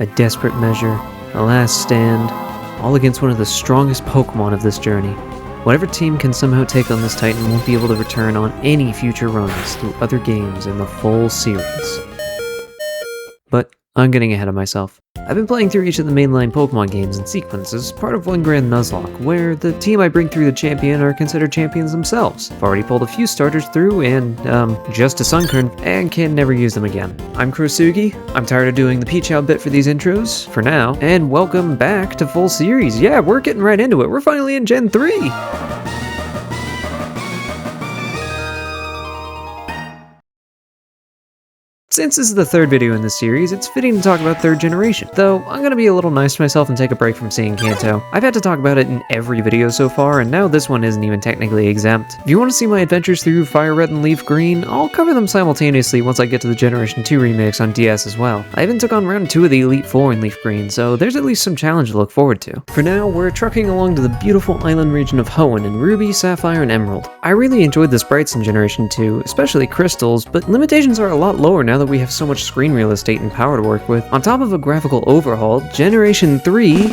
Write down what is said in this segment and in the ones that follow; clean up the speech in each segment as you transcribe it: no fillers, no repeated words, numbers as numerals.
a desperate measure, a last stand, all against one of the strongest Pokémon of this journey. Whatever team can somehow take on this Titan won't be able to return on any future runs through other games in the full series. But I'm getting ahead of myself. I've been playing through each of the mainline Pokemon games in sequence as part of one grand Nuzlocke, where the team I bring through the champion are considered champions themselves. I've already pulled a few starters through and, just a Sunkern, and can never use them again. I'm Kurosugi, I'm tired of doing the Peachow bit for these intros, for now, and welcome back to full series. Yeah, we're getting right into it, we're finally in Gen 3! Since this is the third video in this series, it's fitting to talk about 3rd generation. Though, I'm gonna be a little nice to myself and take a break from seeing Kanto. I've had to talk about it in every video so far, and now this one isn't even technically exempt. If you want to see my adventures through Fire Red and Leaf Green, I'll cover them simultaneously once I get to the Generation 2 remakes on DS as well. I even took on round 2 of the Elite Four in Leaf Green, so there's at least some challenge to look forward to. For now, we're trucking along to the beautiful island region of Hoenn in Ruby, Sapphire, and Emerald. I really enjoyed the sprites in Generation 2, especially Crystals, but limitations are a lot lower now that we have so much screen real estate and power to work with. On top of a graphical overhaul, Generation 3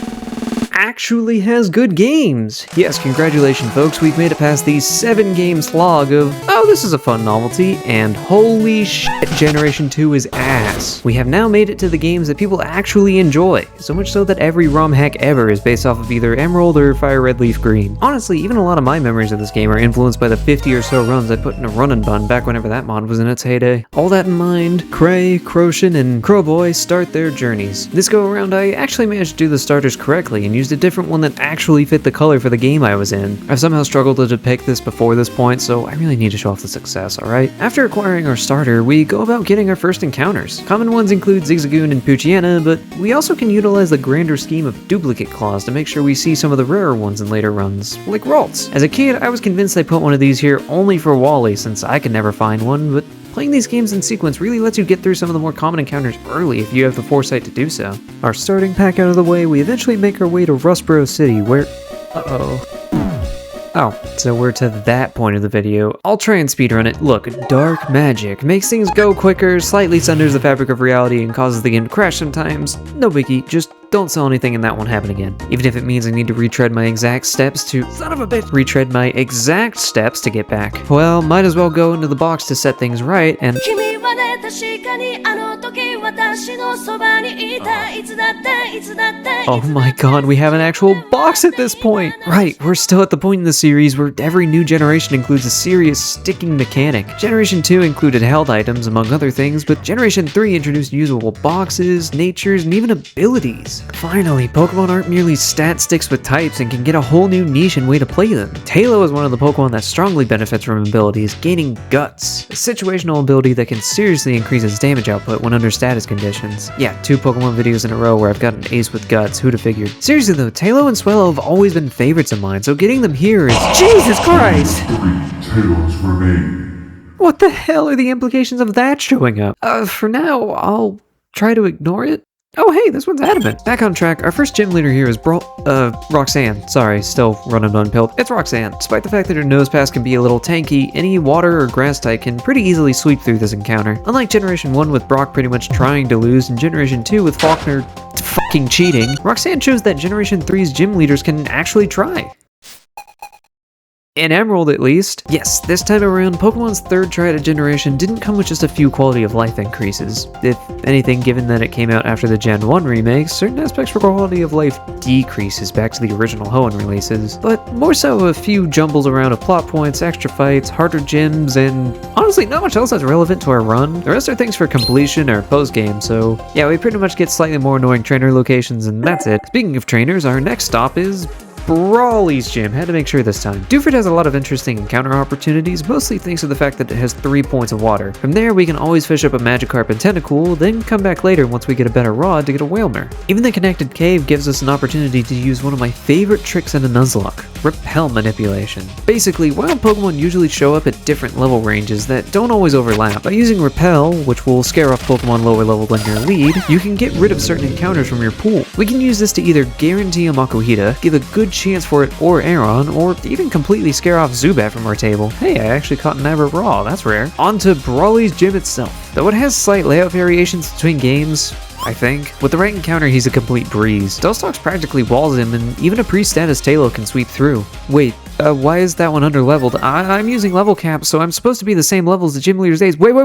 actually has good games! Yes, congratulations folks, we've made it past the 7 game slog of, oh, this is a fun novelty, and holy shit, Generation 2 is ass. We have now made it to the games that people actually enjoy, so much so that every ROM hack ever is based off of either Emerald or Fire Red Leaf Green. Honestly, even a lot of my memories of this game are influenced by the 50 or so runs I put in a run and bun back whenever that mod was in its heyday. All that in mind, Cray, Croshen, and Crowboy start their journeys. This go around I actually managed to do the starters correctly and used a different one that actually fit the color for the game I was in. I've somehow struggled to depict this before this point, so I really need to show off the success, alright? After acquiring our starter, we go about getting our first encounters. Common ones include Zigzagoon and Poochyena, but we also can utilize the grander scheme of duplicate claws to make sure we see some of the rarer ones in later runs, like Ralts. As a kid, I was convinced they put one of these here only for Wally, since I could never find one, but playing these games in sequence really lets you get through some of the more common encounters early if you have the foresight to do so. Our starting pack out of the way, we eventually make our way to Rustboro City, where... Oh, so we're to that point of the video. I'll try and speedrun it. Look, dark magic makes things go quicker, slightly sunders the fabric of reality, and causes the game to crash sometimes. No biggie, just don't sell anything and that won't happen again. Even if it means I need to retread my exact steps to... Son of a bitch! Retread my exact steps to get back. Well, might as well go into the box to set things right, and... Oh my god, we have an actual box at this point! Right, we're still at the point in the series where every new generation includes a serious sticking mechanic. Generation 2 included held items, among other things, but Generation 3 introduced usable boxes, natures, and even abilities. Finally, Pokemon aren't merely stat sticks with types and can get a whole new niche and way to play them. Tailo is one of the Pokemon that strongly benefits from abilities, gaining Guts, a situational ability that can seriously increase its damage output when under status conditions. Yeah, 2 Pokemon videos in a row where I've got an ace with Guts, who'd have figured. Seriously though, Tailo and Swellow have always been favorites of mine, so getting them here is... Jesus Christ! 3 Talos remain. What the hell are the implications of that showing up? For now, I'll try to ignore it. Oh hey, this one's adamant. Back on track, our first gym leader here is Roxanne. Sorry, still running unpilled. It's Roxanne. Despite the fact that her nose pass can be a little tanky, any water or grass type can pretty easily sweep through this encounter. Unlike Generation 1 with Brock pretty much trying to lose, and Generation 2 with Faulkner fucking cheating, Roxanne shows that Generation 3's gym leaders can actually try. In Emerald, at least. Yes, this time around, Pokemon's 3rd try at a generation didn't come with just a few quality of life increases. If anything, given that it came out after the Gen 1 remakes, certain aspects for quality of life decreases back to the original Hoenn releases, but more so a few jumbles around of plot points, extra fights, harder gyms, and honestly not much else that's relevant to our run. The rest are things for completion or post-game, so yeah, we pretty much get slightly more annoying trainer locations and that's it. Speaking of trainers, our next stop is... Brawly's gym, had to make sure this time. Dewford has a lot of interesting encounter opportunities, mostly thanks to the fact that it has 3 points of water. From there, we can always fish up a Magikarp and Tentacool, then come back later once we get a better rod to get a Whalmer. Even the connected cave gives us an opportunity to use one of my favorite tricks in a Nuzlocke, repel manipulation. Basically, wild Pokemon usually show up at different level ranges that don't always overlap. By using repel, which will scare off Pokemon lower level than your lead, you can get rid of certain encounters from your pool. We can use this to either guarantee a Makuhita, give a good chance for it or Aeron, or even completely scare off Zubat from our table. Hey, I actually caught an Ever Raw, that's rare. On to Brawly's gym itself. Though it has slight layout variations between games, I think. With the right encounter, he's a complete breeze. Dustox practically walls him, and even a pre-status Tailo can sweep through. Wait, why is that one under-leveled? I'm using level cap, so I'm supposed to be the same level as the gym leader's days. Wait! 3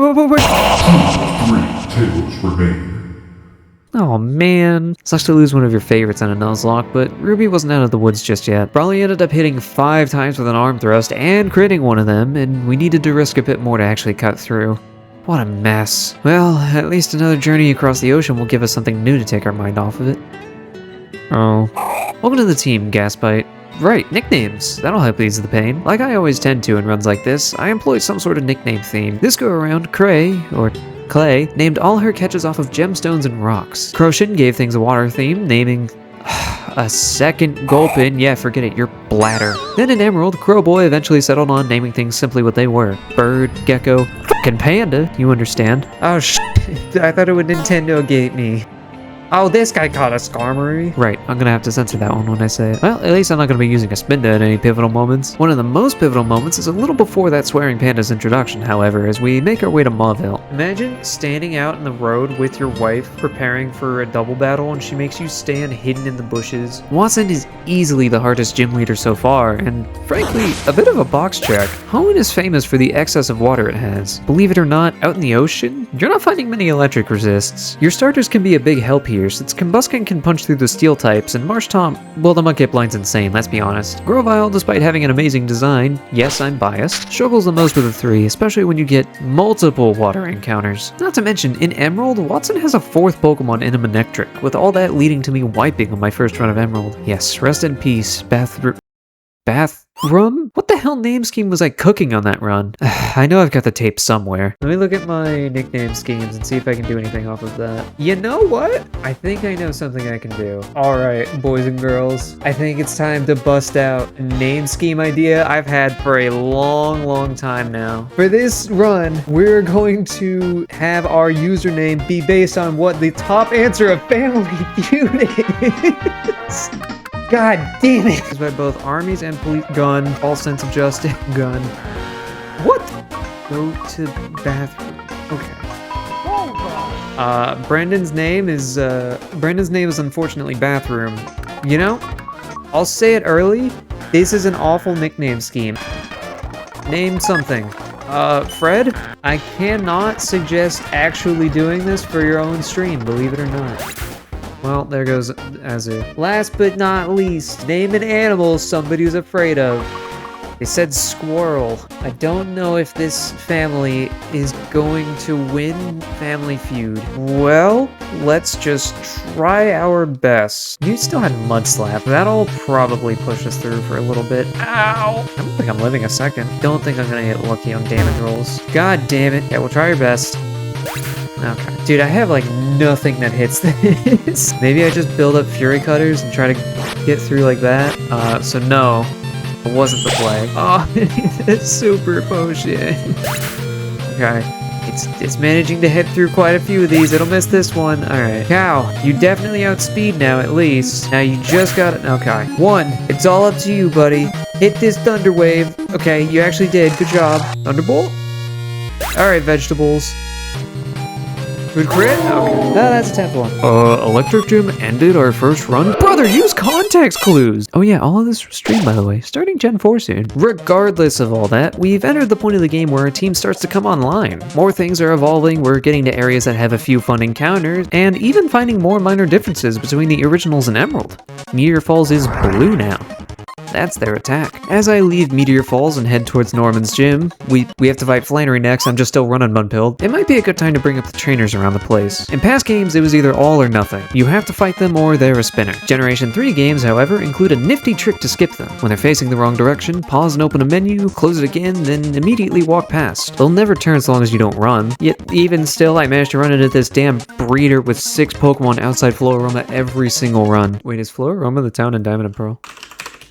Tails remain. Oh man, sucks to lose one of your favorites on a Nuzlocke, but Ruby wasn't out of the woods just yet. Brawly ended up hitting 5 times with an arm thrust and critting one of them, and we needed to risk a bit more to actually cut through. What a mess. Well, at least another journey across the ocean will give us something new to take our mind off of it. Oh. Welcome to the team, Gasbite. Right, nicknames. That'll help ease the pain. Like I always tend to in runs like this, I employed some sort of nickname theme. This go around, Clay named all her catches off of gemstones and rocks. Croshin gave things a water theme, naming a second Gulpin. Yeah, forget it, your bladder. Then in Emerald, Crowboy eventually settled on naming things simply what they were. Bird, gecko, fucking panda, you understand. Oh shit, I thought it would Nintendo gate me. Oh, this guy caught a Skarmory. Right, I'm gonna have to censor that one when I say it. Well, at least I'm not gonna be using a Spinda at any pivotal moments. One of the most pivotal moments is a little before that swearing panda's introduction, however, as we make our way to Mauville. Imagine standing out in the road with your wife, preparing for a double battle, and she makes you stand hidden in the bushes. Watson is easily the hardest gym leader so far, and frankly, a bit of a box check. Hoenn is famous for the excess of water it has. Believe it or not, out in the ocean, you're not finding many electric resists. Your starters can be a big help here, since Combusken can punch through the steel types, and Marshtomp, well, the Mudkip line's insane, let's be honest. Grovyle, despite having an amazing design, yes, I'm biased, struggles the most with the 3, especially when you get multiple water encounters. Not to mention, in Emerald, Watson has a 4th Pokemon in a Manectric, with all that leading to me wiping on my first run of Emerald. Yes, rest in peace, Bathroom? What the hell name scheme was I cooking on that run? I know I've got the tape somewhere. Let me look at my nickname schemes and see if I can do anything off of that. You know what? I think I know something I can do. Alright, boys and girls. I think it's time to bust out a name scheme idea I've had for a long time now. For this run, we're going to have our username be based on what the top answer of Family Feud is. God damn it! It's by both armies and police. Gun. All sense of justice. Gun. What? Go to bathroom. Okay. Brandon's name is unfortunately Bathroom. You know, I'll say it early. This is an awful nickname scheme. Name something. Fred? I cannot suggest actually doing this for your own stream, believe it or not. Well, there goes Azu. Last but not least, name an animal somebody's afraid of. They said squirrel. I don't know if this family is going to win Family Feud. Well, let's just try our best. You still had Mud Slap. That'll probably push us through for a little bit. Ow! I don't think I'm living a second. Don't think I'm gonna get lucky on damage rolls. God damn it. Yeah, we'll try our best. Okay. Dude, I have like nothing that hits this. Maybe I just build up Fury Cutters and try to get through like that. So no, it wasn't the play. Oh, it's Super Potion. Okay. It's managing to hit through quite a few of these. It'll miss this one. Alright. Cow, you definitely outspeed now at least. Now you just got it. Okay. 1. It's all up to you, buddy. Hit this Thunder Wave. Okay, you actually did. Good job. Thunderbolt? Alright, vegetables. Good crit? Okay. Oh, that's a 10th one. Electric Gym ended our first run. Brother, use context clues! Oh yeah, all of this was streamed, by the way. Starting Gen 4 soon. Regardless of all that, we've entered the point of the game where our team starts to come online. More things are evolving, we're getting to areas that have a few fun encounters, and even finding more minor differences between the originals and Emerald. Meteor Falls is blue now. That's their attack. As I leave Meteor Falls and head towards Norman's gym, we have to fight Flannery next. I'm just still running Munpill. It might be a good time to bring up the trainers around the place. In past games, it was either all or nothing. You have to fight them or they're a spinner. Generation 3 games, however, include a nifty trick to skip them. When they're facing the wrong direction, pause and open a menu, close it again, then immediately walk past. They'll never turn as long as you don't run. Yet, even still, I managed to run into this damn breeder with 6 Pokemon outside Floaroma every single run. Wait, is Floaroma the town in Diamond and Pearl?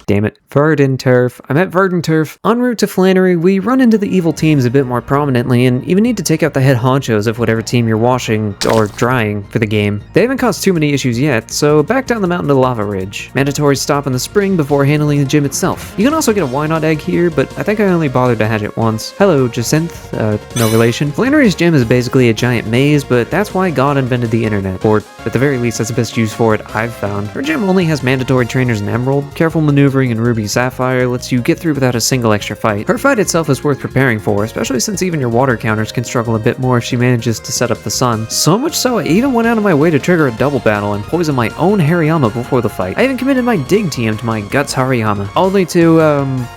Damn it. Verdanturf. I'm at Verdanturf. En route to Flannery, we run into the evil teams a bit more prominently and even need to take out the head honchos of whatever team you're washing or drying for the game. They haven't caused too many issues yet, so back down the mountain to Lava Ridge. Mandatory stop in the spring before handling the gym itself. You can also get a Why Not egg here, but I think I only bothered to hatch it once. Hello, Jacinth. No relation. Flannery's gym is basically a giant maze, but that's why God invented the internet. Or at the very least that's the best use for it I've found. Her gym only has mandatory trainers in Emerald, careful maneuvering in Ruby Sapphire lets you get through without a single extra fight. Her fight itself is worth preparing for, especially since even your water counters can struggle a bit more if she manages to set up the sun. So much so I even went out of my way to trigger a double battle and poison my own Hariyama before the fight. I even committed my dig TM to my Guts Hariyama, only to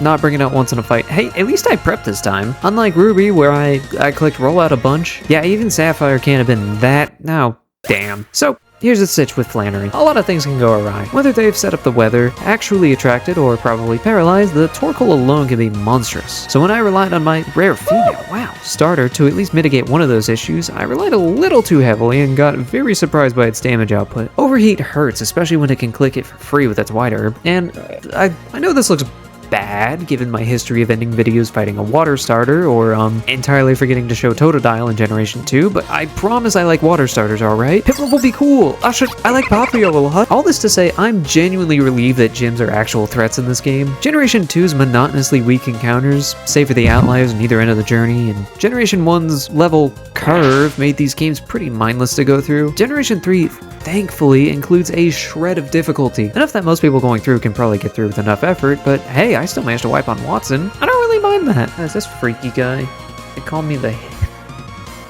not bring it out once in a fight. Hey, at least I prepped this time. Unlike Ruby, where I clicked roll out a bunch. Yeah, even Sapphire can't have been that. No, damn. So here's the sitch with Flannery. A lot of things can go awry. Whether they've set up the weather, actually attracted, or probably paralyzed, the Torkoal alone can be monstrous. So when I relied on my rare female, starter to at least mitigate one of those issues, I relied a little too heavily and got very surprised by its damage output. Overheat hurts, especially when it can click it for free with its white herb, and I know this looks bad, given my history of ending videos fighting a water starter, or entirely forgetting to show Totodile in Generation 2, but I promise I like water starters, alright? Piplup will be cool! I like Popplio a lot! All this to say, I'm genuinely relieved that gyms are actual threats in this game. Generation 2's monotonously weak encounters, save for the outliers on either end of the journey, and Generation 1's level curve made these games pretty mindless to go through. Generation 3 thankfully includes a shred of difficulty. Enough that most people going through can probably get through with enough effort, but hey, I still managed to wipe on Watson. I don't really mind that. Is this freaky guy? They call me the...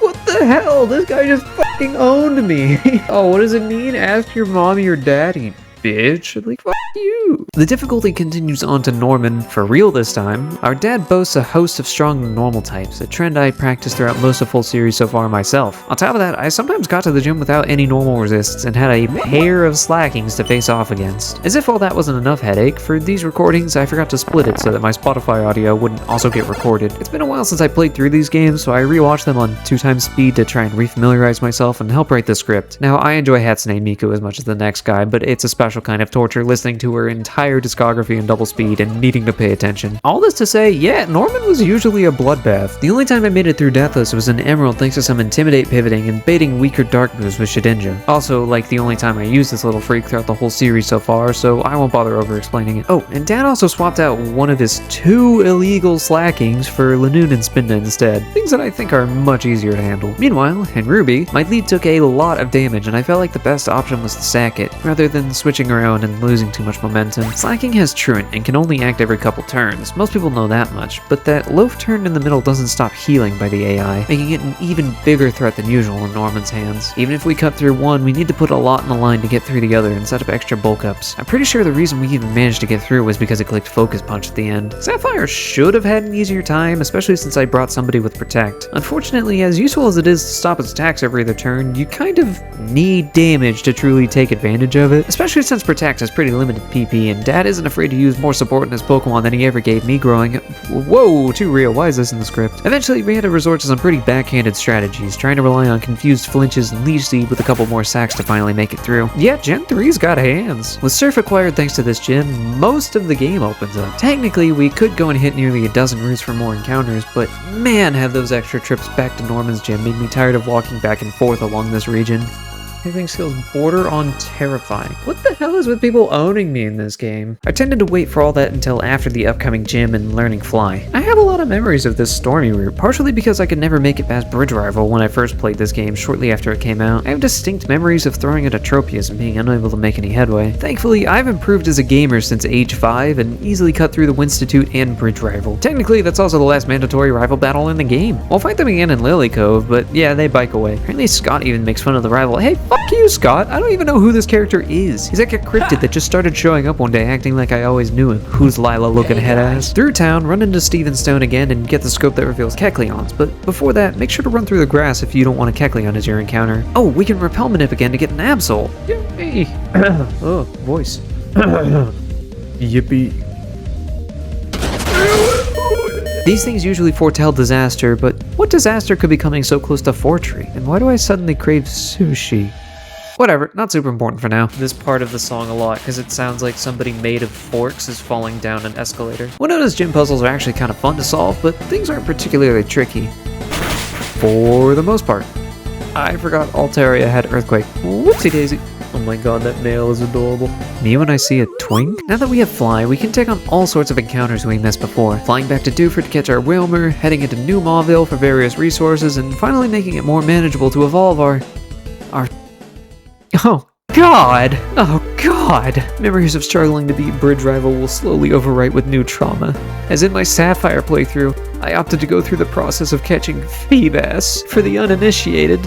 What the hell? This guy just fucking owned me. Oh, what does it mean? Ask your mommy or daddy, bitch. Like, fuck you. The difficulty continues on to Norman, for real this time. Our dad boasts a host of strong normal types, a trend I practiced throughout most of full series so far myself. On top of that, I sometimes got to the gym without any normal resists and had a pair of slackings to face off against. As if all that wasn't enough headache, for these recordings I forgot to split it so that my Spotify audio wouldn't also get recorded. It's been a while since I played through these games, so I rewatched them on 2x speed to try and refamiliarize myself and help write the script. Now, I enjoy Hatsune Miku as much as the next guy, but it's a special kind of torture listening to her entire discography in double speed and needing to pay attention. All this to say, yeah, Norman was usually a bloodbath. The only time I made it through Deathless was in Emerald thanks to some Intimidate pivoting and baiting weaker dark moves with Shedinja. Also, like the only time I used this little freak throughout the whole series so far, so I won't bother over explaining it. Oh, and Dad also swapped out one of his 2 illegal slackings for Lanoon and Spinda instead, things that I think are much easier to handle. Meanwhile, in Ruby, my lead took a lot of damage and I felt like the best option was to sack it, rather than switching around and losing too much momentum. Slacking has Truant and can only act every couple turns. Most people know that much, but that loaf turn in the middle doesn't stop healing by the AI, making it an even bigger threat than usual in Norman's hands. Even if we cut through one, we need to put a lot in the line to get through the other and set up extra bulk ups. I'm pretty sure the reason we even managed to get through was because it clicked Focus Punch at the end. Sapphire should have had an easier time, especially since I brought somebody with Protect. Unfortunately, as useful as it is to stop its attacks every other turn, you kind of need damage to truly take advantage of it, especially since Protect has pretty limited PP and Dad isn't afraid to use more support in his Pokemon than he ever gave me growing up. Whoa, too real, why is this in the script? Eventually, we had to resort to some pretty backhanded strategies, trying to rely on confused flinches and Leech Seed with a couple more sacks to finally make it through. Yeah, Gen 3's got hands. With Surf acquired thanks to this gym, most of the game opens up. Technically, we could go and hit nearly a dozen routes for more encounters, but man, have those extra trips back to Norman's gym made me tired of walking back and forth along this region. Hitting skills border on terrifying. What the hell is with people owning me in this game? I tended to wait for all that until after the upcoming gym and learning Fly. I have a lot of memories of this stormy route, partially because I could never make it past Bridge Rival when I first played this game shortly after it came out. I have distinct memories of throwing at Atropius and being unable to make any headway. Thankfully, I've improved as a gamer since age 5 and easily cut through the Winstitute and Bridge Rival. Technically, that's also the last mandatory rival battle in the game. We'll fight them again in Lily Cove, but yeah, they bike away. Apparently Scott even makes fun of the rival. Hey, fuck you, Scott. I don't even know who this character is. He's like a cryptid that just started showing up one day acting like I always knew him. Who's Lila looking head ass? Through town, run into Stevenstone again and get the scope that reveals Kecleons, but before that, make sure to run through the grass if you don't want a Kecleon as your encounter. Oh, we can repel Manip again to get an Absol. Yay! Oh, voice. Yippee. These things usually foretell disaster, but what disaster could be coming so close to Fortree? And why do I suddenly crave sushi? Whatever, not super important for now. This part of the song a lot, because it sounds like somebody made of forks is falling down an escalator. One notice gym puzzles are actually kind of fun to solve, but things aren't particularly tricky. For the most part. I forgot Altaria had Earthquake. Whoopsie daisy. Oh my god, that nail is adorable. Me when I see a twink? Now that we have Fly, we can take on all sorts of encounters we missed before. Flying back to Dewford to catch our Wilmer, heading into New Mauville for various resources, and finally making it more manageable to evolve our Oh God! Oh God! Memories of struggling to beat Bridge Rival will slowly overwrite with new trauma. As in my Sapphire playthrough, I opted to go through the process of catching Feebas. For the uninitiated,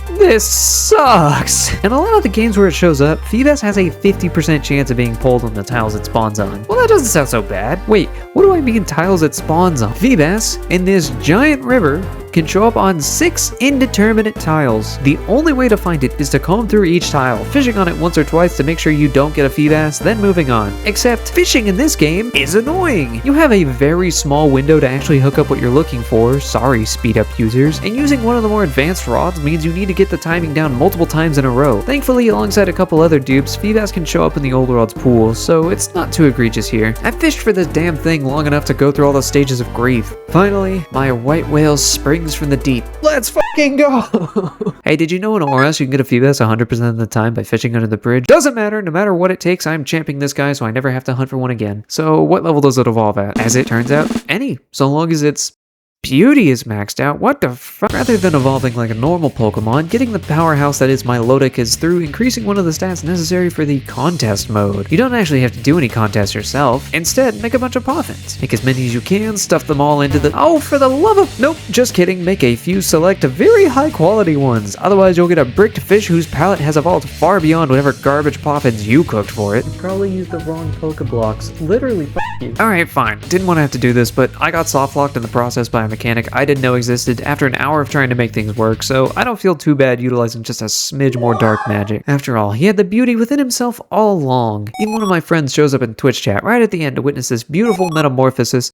this sucks! In a lot of the games where it shows up, Feebas has a 50% chance of being pulled on the tiles it spawns on. Well, that doesn't sound so bad. Wait, what do I mean tiles it spawns on? Feebas, in this giant river, can show up on 6 indeterminate tiles. The only way to find it is to comb through each tile, fishing on it once or twice to make sure you don't get a Feebas, then moving on. Except, fishing in this game is annoying! You have a very small window to actually hook up what you're looking for, sorry speed up users, and using one of the more advanced rods means you need to get the timing down multiple times in a row. Thankfully, alongside a couple other dupes, Feebas can show up in the old world's pool, so it's not too egregious here. I've fished for this damn thing long enough to go through all the stages of grief. Finally, my white whale springs from the deep. Let's fucking go! Hey, did you know in ORS you can get a Feebas 100% of the time by fishing under the bridge? Doesn't matter, no matter what it takes, I'm champing this guy so I never have to hunt for one again. So what level does it evolve at? As it turns out, any, so long as it's beauty is maxed out. What the fuck? Rather than evolving like a normal Pokemon, getting the powerhouse that is Milotic is through increasing one of the stats necessary for the contest mode. You don't actually have to do any contests yourself. Instead, make a bunch of Poffins. Make as many as you can, stuff them all into the— oh, for the love of— nope, just kidding. Make a few select very high quality ones. Otherwise, you'll get a bricked fish whose palate has evolved far beyond whatever garbage Poffins you cooked for it. You probably used the wrong Pokeblocks. Literally, f*** you. Alright, fine. Didn't want to have to do this, but I got soft-locked in the process by a mechanic I didn't know existed after an hour of trying to make things work, so I don't feel too bad utilizing just a smidge more dark magic. After all, he had the beauty within himself all along. Even one of my friends shows up in Twitch chat right at the end to witness this beautiful metamorphosis.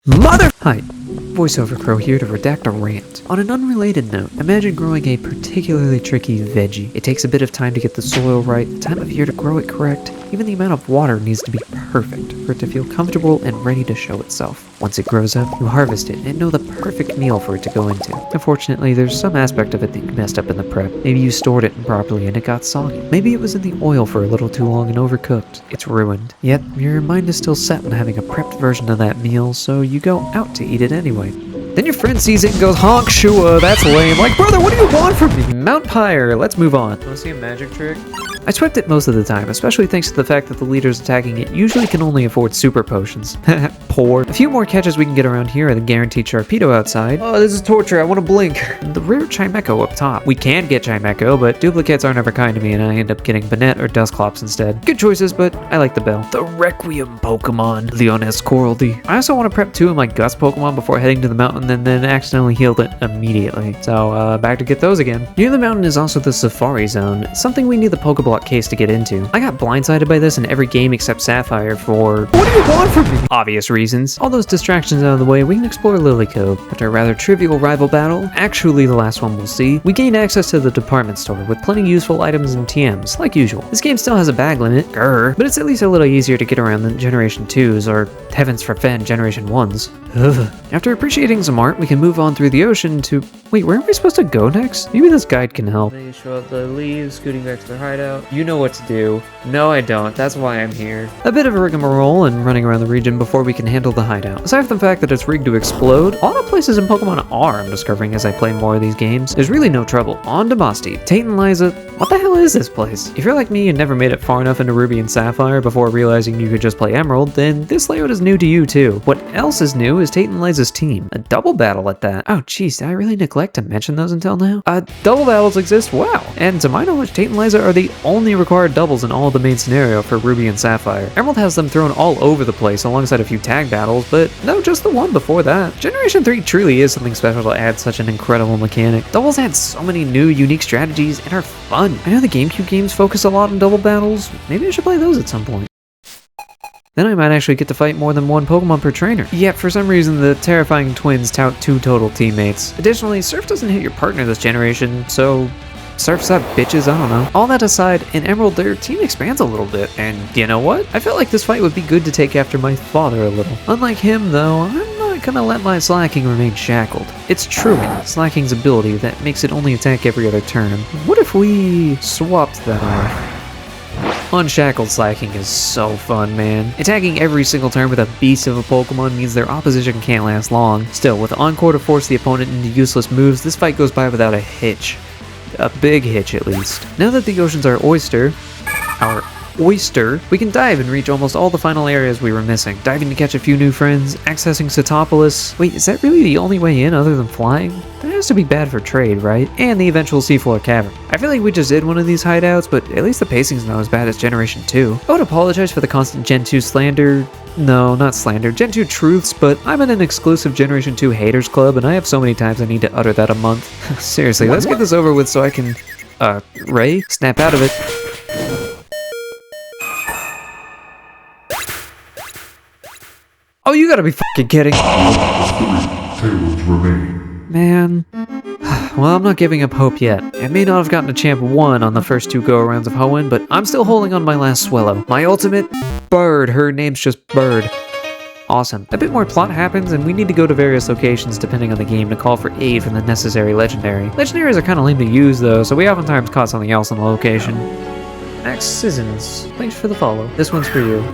Mother— Hi, VoiceOver Crow here to redact a rant. On an unrelated note, imagine growing a particularly tricky veggie. It takes a bit of time to get the soil right, the time of year to grow it correct. Even the amount of water needs to be perfect for it to feel comfortable and ready to show itself. Once it grows up, you harvest it and know the perfect meal for it to go into. Unfortunately, there's some aspect of it that you messed up in the prep. Maybe you stored it improperly and it got soggy. Maybe it was in the oil for a little too long and overcooked. It's ruined. Yet, your mind is still set on having a prepped version of that meal, so you go out to eat it anyway. Then your friend sees it and goes, honk shua, that's lame. Like, brother, what do you want from me? Mount Pyre, let's move on. Wanna see a magic trick? I swept it most of the time, especially thanks to the fact that the leaders attacking it usually can only afford super potions. Poor. A few more catches we can get around here are the guaranteed Sharpedo outside. Oh, this is torture, I want to blink. And the rare Chimecho up top. We can get Chimecho, but duplicates aren't ever kind to me and I end up getting Banette or Dusclops instead. Good choices, but I like the bell. The Requiem Pokemon, Leonis Coraldy. I also want to prep 2 of my Gust Pokemon before heading to the mountain and then accidentally healed it immediately. So, back to get those again. Near the mountain is also the Safari Zone, something we need the Pokeblock case to get into. I got blindsided by this in every game except Sapphire for— what do you want from me? Obvious reasons. All those distractions out of the way, we can explore Lily Cove. After a rather trivial rival battle, actually the last one we'll see, we gained access to the department store with plenty of useful items and TMs, like usual. This game still has a bag limit, grr, but it's at least a little easier to get around than Generation 2's, or heavens forfend, Generation 1's. Ugh. After appreciating some art, we can move on through the ocean to— wait, where are we supposed to go next? Maybe this guide can help. They show up the leaves, scooting back to their hideout. You know what to do. No, I don't. That's why I'm here. A bit of a rigmarole and running around the region before we can handle the hideout. Aside from the fact that it's rigged to explode, a lot of places in Pokemon are, I'm discovering as I play more of these games. There's really no trouble. On to Mosti. Tate and Liza— what the hell is this place? If you're like me and never made it far enough into Ruby and Sapphire before realizing you could just play Emerald, then this layout is new to you too. What else is new is Tate and Liza's team. A double battle at that. Oh jeez, did I really neglect to mention those until now? Double battles exist, wow. And to my knowledge, Tate and Liza are the only required doubles in all of the main scenario for Ruby and Sapphire. Emerald has them thrown all over the place alongside a few tag battles, but no, just the one before that. Generation 3 truly is something special to add such an incredible mechanic. Doubles add so many new, unique strategies and are fun. I know the GameCube games focus a lot on double battles. Maybe I should play those at some point. Then I might actually get to fight more than one Pokemon per trainer. Yet, for some reason, the terrifying twins tout 2 total teammates. Additionally, Surf doesn't hit your partner this generation, so Surf's up, bitches, I don't know. All that aside, in Emerald, their team expands a little bit, and you know what? I felt like this fight would be good to take after my father a little. Unlike him, though, I'm not gonna let my Slacking remain shackled. It's Truant, Slacking's ability that makes it only attack every other turn. What if we swapped that off? Unshackled Slacking is so fun, man. Attacking every single turn with a beast of a Pokemon means their opposition can't last long. Still, with Encore to force the opponent into useless moves, this fight goes by without a hitch. a big hitch at least. Now that the oceans are our oyster, we can dive and reach almost all the final areas we were missing. Diving to catch a few new friends, accessing Sootopolis. Wait, is that really the only way in other than flying? That has to be bad for trade, right? And the eventual seafloor cavern. I feel like we just did one of these hideouts, but at least the pacing's not as bad as Generation 2. I would apologize for the constant Gen 2 slander. No, not slander. Gen 2 truths, but I'm in an exclusive Generation 2 haters club, and I have so many times I need to utter that a month. Seriously, let's get this over with so I can, Ray, snap out of it. Oh, you gotta be fucking kidding. Tails remain. Man. Well, I'm not giving up hope yet. I may not have gotten a champ 1 on the first 2 go-arounds of Hoenn, but I'm still holding on my last Swallow. My ultimate? Bird. Her name's just Bird. Awesome. A bit more plot happens, and we need to go to various locations depending on the game to call for aid from the necessary legendary. Legendaries are kind of lame to use though, so we oftentimes caught something else on the location. Max Sissons, thanks for the follow. This one's for you.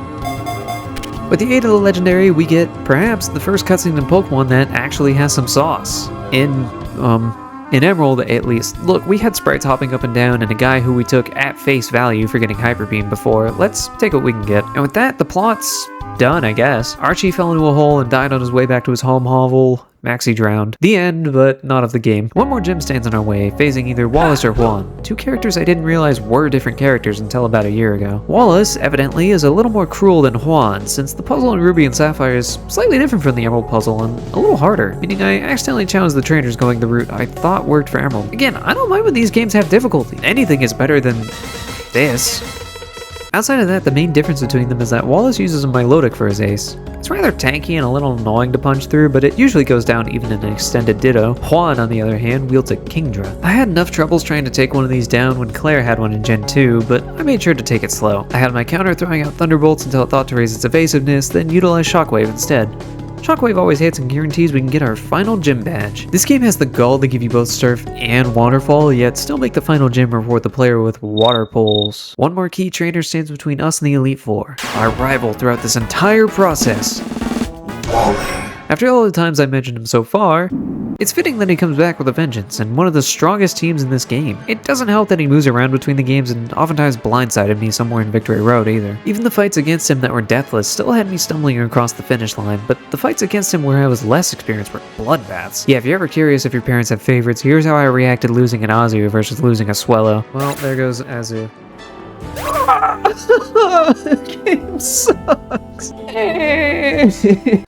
With the aid of the legendary, we get, perhaps, the first cutscene in Pokemon that actually has some sauce. In Emerald, at least. Look, we had sprites hopping up and down and a guy who we took at face value for getting Hyper Beam before. Let's take what we can get. And with that, the plot's done, I guess. Archie fell into a hole and died on his way back to his home hovel. Maxie drowned. The end, but not of the game. One more gym stands in our way, facing either Wallace or Hoenn. 2 characters I didn't realize were different characters until about a year ago. Wallace, evidently, is a little more cruel than Hoenn, since the puzzle in Ruby and Sapphire is slightly different from the Emerald puzzle and a little harder, meaning I accidentally challenged the trainers going the route I thought worked for Emerald. Again, I don't mind when these games have difficulty. Anything is better than this. Outside of that, the main difference between them is that Wallace uses a Milotic for his ace. It's rather tanky and a little annoying to punch through, but it usually goes down even in an extended Ditto. Hoenn, on the other hand, wields a Kingdra. I had enough troubles trying to take one of these down when Claire had one in Gen 2, but I made sure to take it slow. I had my counter throwing out Thunderbolts until it thought to raise its evasiveness, then utilize Shockwave instead. Shockwave always hits and guarantees we can get our final gym badge. This game has the gall to give you both Surf and Waterfall, yet still make the final gym reward the player with Water Pulls. One more key trainer stands between us and the Elite Four, our rival throughout this entire process. After all the times I mentioned him so far, it's fitting that he comes back with a vengeance, and one of the strongest teams in this game. It doesn't help that he moves around between the games and oftentimes blindsided me somewhere in Victory Road either. Even the fights against him that were deathless still had me stumbling across the finish line, but the fights against him where I was less experienced were bloodbaths. Yeah, if you're ever curious if your parents have favorites, here's how I reacted losing an Azu versus losing a Swallow. Well, there goes Azu. The game sucks.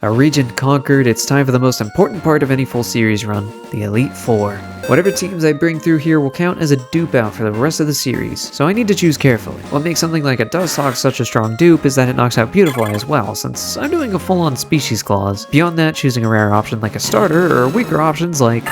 A region conquered, it's time for the most important part of any full series run, the Elite Four. Whatever teams I bring through here will count as a dupe out for the rest of the series, so I need to choose carefully. What makes something like a Nuzlocke such a strong dupe is that it knocks out Beautifly as well, since I'm doing a full-on species clause. Beyond that, choosing a rare option like a starter, or weaker options like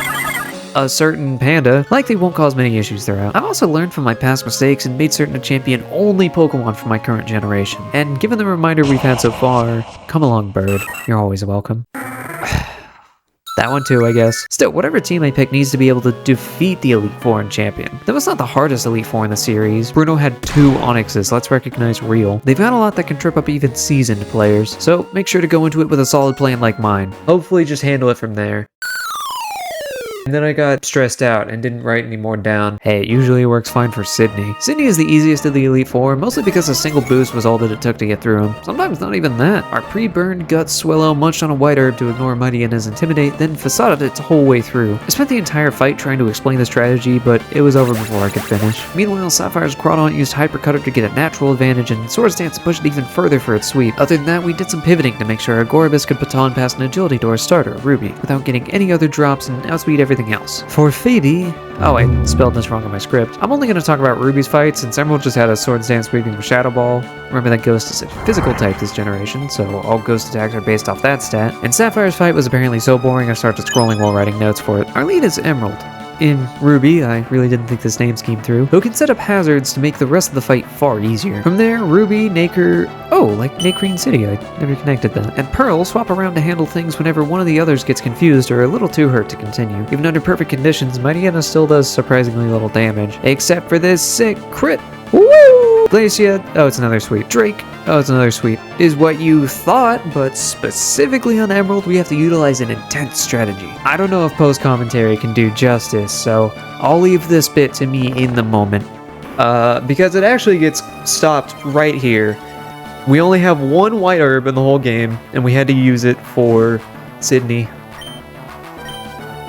a certain panda likely won't cause many issues throughout. I've also learned from my past mistakes and made certain to champion only Pokemon for my current generation. And given the reminder we've had so far, come along, Bird. You're always welcome. That one too, I guess. Still, whatever team I pick needs to be able to defeat the Elite Four and champion. That was not the hardest Elite Four in the series. Bruno had 2 Onyxes, let's recognize real. They've got a lot that can trip up even seasoned players, so make sure to go into it with a solid plan like mine. Hopefully just handle it from there. And then I got stressed out and didn't write any more down. Hey, it usually works fine for Sydney. Sydney is the easiest of the Elite Four, mostly because a single boost was all that it took to get through him. Sometimes not even that. Our pre-burned gut Swallow munched on a white herb to ignore Mighty and his Intimidate, then facaded its whole way through. I spent the entire fight trying to explain the strategy, but it was over before I could finish. Meanwhile, Sapphire's Crawdaunt used Hyper Cutter to get a natural advantage, and Swords Dance to push it even further for its sweep. Other than that, we did some pivoting to make sure Agoribus could baton past an agility to our starter, Ruby, without getting any other drops and outspeed everything else. For Phoebe, oh, I spelled this wrong in my script. I'm only going to talk about Ruby's fight since Emerald just had a Swords Dance sweeping with Shadow Ball. Remember that Ghost is a physical type this generation, so all Ghost attacks are based off that stat. And Sapphire's fight was apparently so boring I started scrolling while writing notes for it. Our lead is Emerald. In Ruby, I really didn't think this name scheme through, who can set up hazards to make the rest of the fight far easier. From there, Ruby, Nacre, oh, like Nakreen City, I never connected that, and Pearl swap around to handle things whenever one of the others gets confused or a little too hurt to continue. Even under perfect conditions, Mightyena still does surprisingly little damage, except for this sick crit. Woo! Glacia, oh, it's another sweep. Drake, Oh, it's another sweep. Is what you thought, but specifically on Emerald, we have to utilize an intense strategy. I don't know if post-commentary can do justice, so I'll leave this bit to me in the moment. Because it actually gets stopped right here. We only have one white herb in the whole game, and we had to use it for Sydney.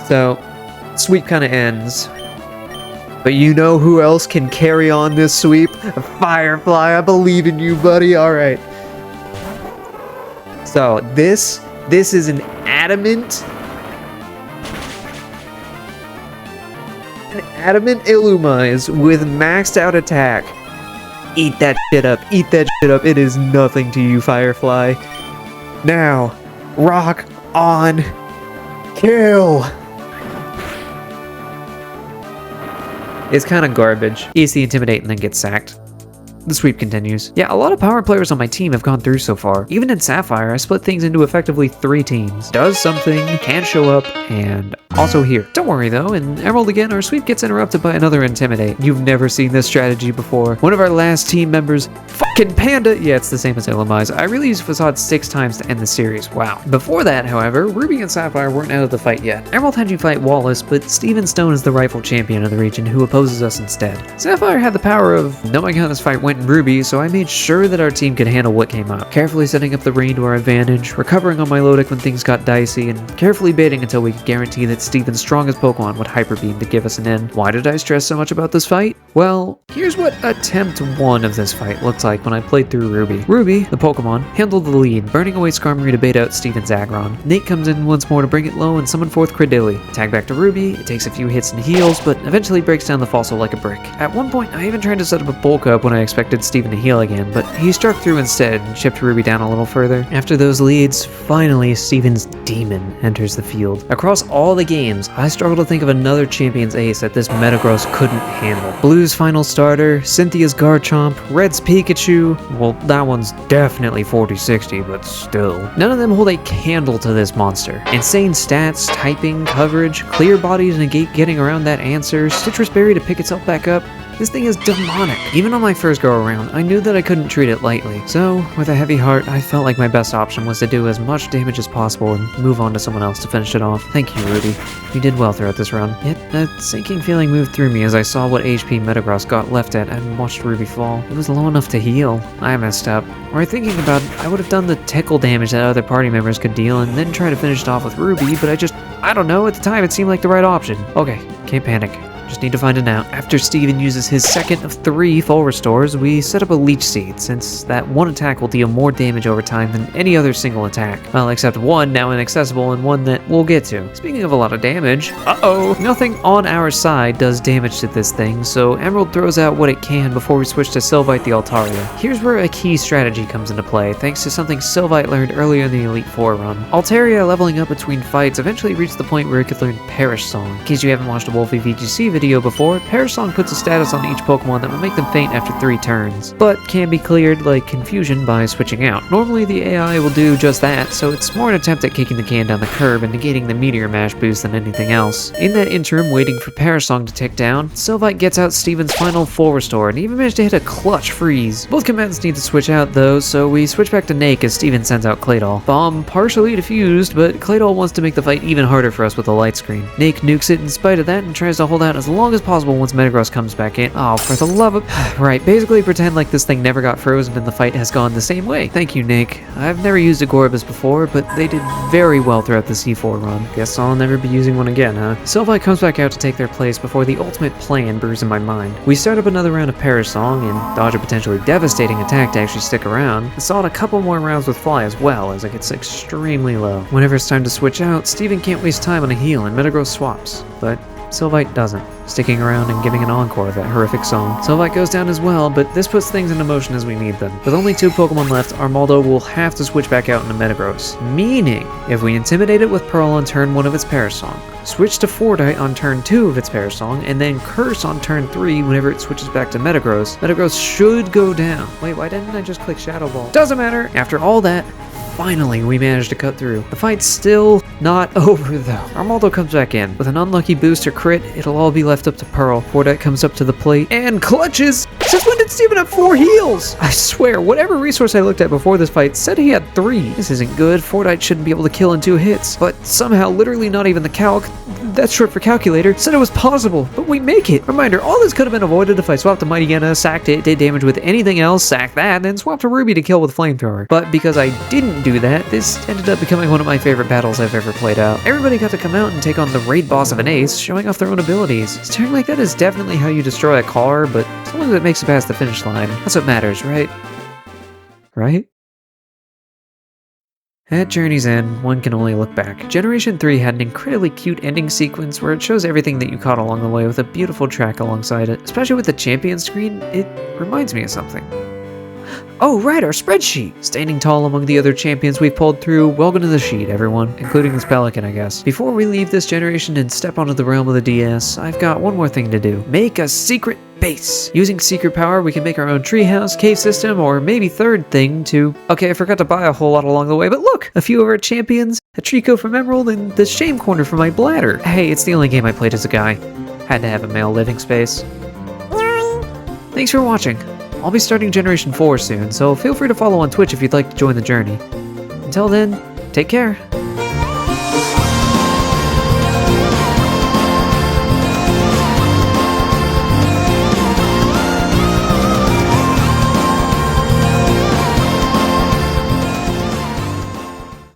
So, sweep kind of ends. But you know who else can carry on this sweep? Firefly, I believe in you, buddy. Alright. So, this is an adamant Illumise with maxed out attack. Eat that shit up. Eat that shit up. It is nothing to you, Firefly. Now, rock on. Kill. It's kind of garbage. Eats the Intimidate and then gets sacked. The sweep continues. Yeah, a lot of power players on my team have gone through so far. Even in Sapphire, I split things into effectively 3 teams. Does something, can show up, and also here. Don't worry though, in Emerald again, our sweep gets interrupted by another Intimidate. You've never seen this strategy before. One of our last team members, fucking Panda! Yeah, it's the same as Illumise. I really used Facade 6 times to end the series. Wow. Before that, however, Ruby and Sapphire weren't out of the fight yet. Emerald had you fight Wallace, but Steven Stone is the rightful champion of the region who opposes us instead. Sapphire had the power of knowing how this fight went in Ruby, so I made sure that our team could handle what came up. Carefully setting up the rain to our advantage, recovering on my low deck when things got dicey, and carefully baiting until we could guarantee that Steven's strongest Pokemon would Hyper Beam to give us an end. Why did I stress so much about this fight? Well, here's what attempt 1 of this fight looked like when I played through Ruby. Ruby, the Pokemon, handled the lead, burning away Skarmory to bait out Steven's Aggron. Nate comes in once more to bring it low and summon forth Credilli. Tag back to Ruby, it takes a few hits and heals, but eventually breaks down the fossil like a brick. At one point, I even tried to set up a bulk up when I expected Steven to heal again, but he struck through instead and chipped Ruby down a little further. After those leads, finally Steven's demon enters the field. Across all the games, I struggle to think of another champion's ace that this Metagross couldn't handle. Blue's final starter, Cynthia's Garchomp, Red's Pikachu, well that one's definitely 40-60, but still. None of them hold a candle to this monster. Insane stats, typing, coverage, clear body to negate getting around that answer, Citrus Berry to pick itself back up. This thing is demonic. Even on my first go around, I knew that I couldn't treat it lightly. So, with a heavy heart, I felt like my best option was to do as much damage as possible and move on to someone else to finish it off. Thank you, Ruby. You did well throughout this run. Yet, a sinking feeling moved through me as I saw what HP Metagross got left at and watched Ruby fall. It was low enough to heal. I messed up. Or thinking about it, I would have done the tickle damage that other party members could deal and then try to finish it off with Ruby, but I don't know, at the time it seemed like the right option. Okay, can't panic. Just need to find it out. After Steven uses his second of 3 full restores, we set up a Leech Seed, since that one attack will deal more damage over time than any other single attack. Well, except one now inaccessible and one that we'll get to. Speaking of a lot of damage, nothing on our side does damage to this thing, so Emerald throws out what it can before we switch to Sylvite the Altaria. Here's where a key strategy comes into play, thanks to something Sylvite learned earlier in the Elite Four run. Altaria leveling up between fights eventually reached the point where it could learn Perish Song. In case you haven't watched a Wolfie VGC video before, Perish Song puts a status on each Pokemon that will make them faint after 3 turns, but can be cleared like Confusion by switching out. Normally the AI will do just that, so it's more an attempt at kicking the can down the curb and negating the Meteor Mash boost than anything else. In that interim, waiting for Perish Song to tick down, Sylvite gets out Steven's final full restore and even managed to hit a clutch freeze. Both combatants need to switch out though, so we switch back to Nake as Steven sends out Claydol. Bomb partially defused, but Claydol wants to make the fight even harder for us with a light screen. Nake nukes it in spite of that and tries to hold out as long as possible once Metagross comes back in. Oh, for the love of... Right, basically pretend like this thing never got frozen and the fight has gone the same way. Thank you, Nake. I've never used a Gorbis before, but they did very well throughout the C4 run. Guess I'll never be using one again, huh? Sylvite comes back out to take their place before the ultimate plan brews in my mind. We start up another round of Perish Song and dodge a potentially devastating attack to actually stick around. I saw it a couple more rounds with Fly as well, as it gets extremely low. Whenever it's time to switch out, Steven can't waste time on a heal and Metagross swaps, but Sylvite doesn't, sticking around and giving an encore of that horrific song. Sylvite goes down as well, but this puts things into motion as we need them. With only 2 Pokemon left, Armaldo will have to switch back out into Metagross, meaning if we intimidate it with Pearl on turn 1 of its Perish Song, switch to Fordite on turn 2 of its Perish Song, and then Curse on turn 3 whenever it switches back to Metagross, Metagross should go down. Wait, why didn't I just click Shadow Ball? Doesn't matter! After all that, finally, we managed to cut through. The fight's still not over though. Armaldo comes back in. With an unlucky boost or crit, it'll all be left up to Pearl. Fordite comes up to the plate and clutches Since when did Steven have 4 heals? I swear, whatever resource I looked at before this fight said he had 3. This isn't good. Fortnite shouldn't be able to kill in 2 hits. But somehow, literally not even the calc, that's short for calculator, said it was possible. But we make it. Reminder, all this could have been avoided if I swapped the Mighty Yenna, sacked it, did damage with anything else, sacked that, and then swapped a Ruby to kill with Flamethrower. But because I didn't do that, this ended up becoming one of my favorite battles I've ever played out. Everybody got to come out and take on the raid boss of an ace, showing off their own abilities. Staring like that is definitely how you destroy a car, but as long as it makes it past the finish line, that's what matters, right? Right? At Journey's End, one can only look back. Generation 3 had an incredibly cute ending sequence where it shows everything that you caught along the way with a beautiful track alongside it. Especially with the champion screen, it reminds me of something. Oh right, our spreadsheet! Standing tall among the other champions we've pulled through, welcome to the sheet, everyone. Including this pelican, I guess. Before we leave this generation and step onto the realm of the DS, I've got one more thing to do. Make a secret base! Using secret power, we can make our own treehouse, cave system, or maybe third thing to... Okay, I forgot to buy a whole lot along the way, but look! A few of our champions, a Trico from Emerald, and the shame corner for my bladder. Hey, it's the only game I played as a guy. Had to have a male living space. Thanks for watching. I'll be starting Generation 4 soon, so feel free to follow on Twitch if you'd like to join the journey. Until then, take care.